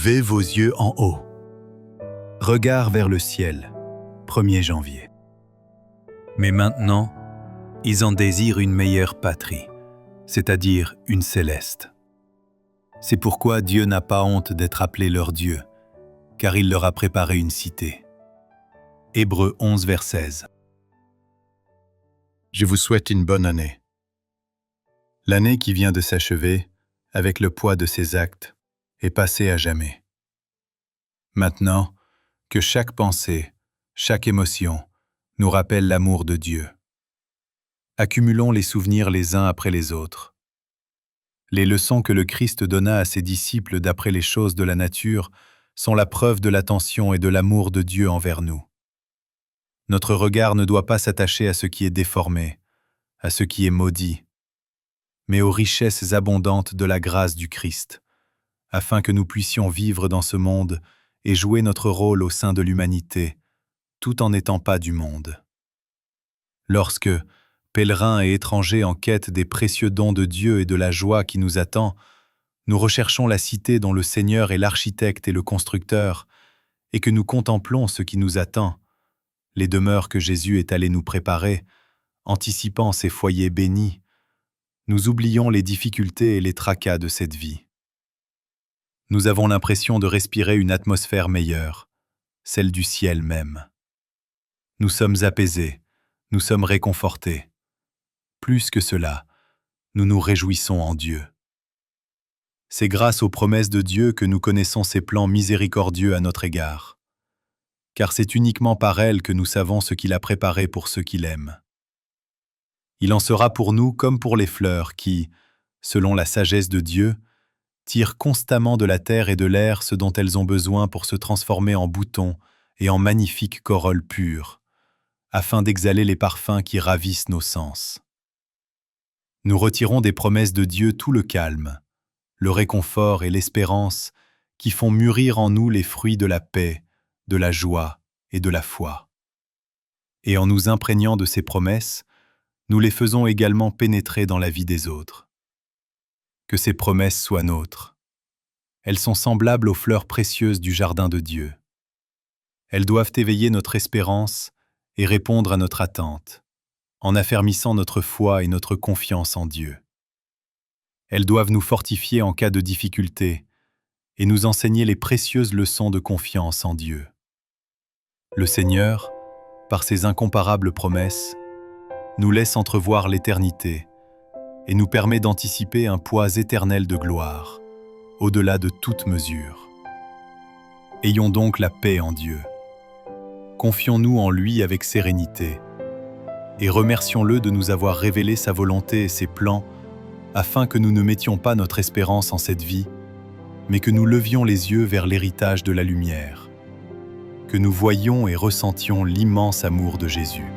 Levez vos yeux en haut. Regard vers le ciel, 1er janvier. Mais maintenant, ils en désirent une meilleure patrie, c'est-à-dire une céleste. C'est pourquoi Dieu n'a pas honte d'être appelé leur Dieu, car il leur a préparé une cité. Hébreux 11, vers 16. Je vous souhaite une bonne année. L'année qui vient de s'achever, avec le poids de ses actes, est passée à jamais. Maintenant, que chaque pensée, chaque émotion, nous rappelle l'amour de Dieu. Accumulons les souvenirs les uns après les autres. Les leçons que le Christ donna à ses disciples d'après les choses de la nature sont la preuve de l'attention et de l'amour de Dieu envers nous. Notre regard ne doit pas s'attacher à ce qui est déformé, à ce qui est maudit, mais aux richesses abondantes de la grâce du Christ, afin que nous puissions vivre dans ce monde et jouer notre rôle au sein de l'humanité, tout en n'étant pas du monde. Lorsque, pèlerins et étrangers en quête des précieux dons de Dieu et de la joie qui nous attend, nous recherchons la cité dont le Seigneur est l'architecte et le constructeur, et que nous contemplons ce qui nous attend, les demeures que Jésus est allé nous préparer, anticipant ces foyers bénis, nous oublions les difficultés et les tracas de cette vie. Nous avons l'impression de respirer une atmosphère meilleure, celle du ciel même. Nous sommes apaisés, nous sommes réconfortés. Plus que cela, nous nous réjouissons en Dieu. C'est grâce aux promesses de Dieu que nous connaissons ses plans miséricordieux à notre égard, car c'est uniquement par elles que nous savons ce qu'il a préparé pour ceux qui l'aiment. Il en sera pour nous comme pour les fleurs qui, selon la sagesse de Dieu, tirent constamment de la terre et de l'air ce dont elles ont besoin pour se transformer en boutons et en magnifiques corolles pures, afin d'exhaler les parfums qui ravissent nos sens. Nous retirons des promesses de Dieu tout le calme, le réconfort et l'espérance qui font mûrir en nous les fruits de la paix, de la joie et de la foi. Et en nous imprégnant de ces promesses, nous les faisons également pénétrer dans la vie des autres. Que ces promesses soient nôtres. Elles sont semblables aux fleurs précieuses du jardin de Dieu. Elles doivent éveiller notre espérance et répondre à notre attente, en affermissant notre foi et notre confiance en Dieu. Elles doivent nous fortifier en cas de difficulté et nous enseigner les précieuses leçons de confiance en Dieu. Le Seigneur, par ses incomparables promesses, nous laisse entrevoir l'éternité et nous permet d'anticiper un poids éternel de gloire, au-delà de toute mesure. Ayons donc la paix en Dieu. Confions-nous en lui avec sérénité et remercions-le de nous avoir révélé sa volonté et ses plans afin que nous ne mettions pas notre espérance en cette vie, mais que nous levions les yeux vers l'héritage de la lumière, que nous voyions et ressentions l'immense amour de Jésus.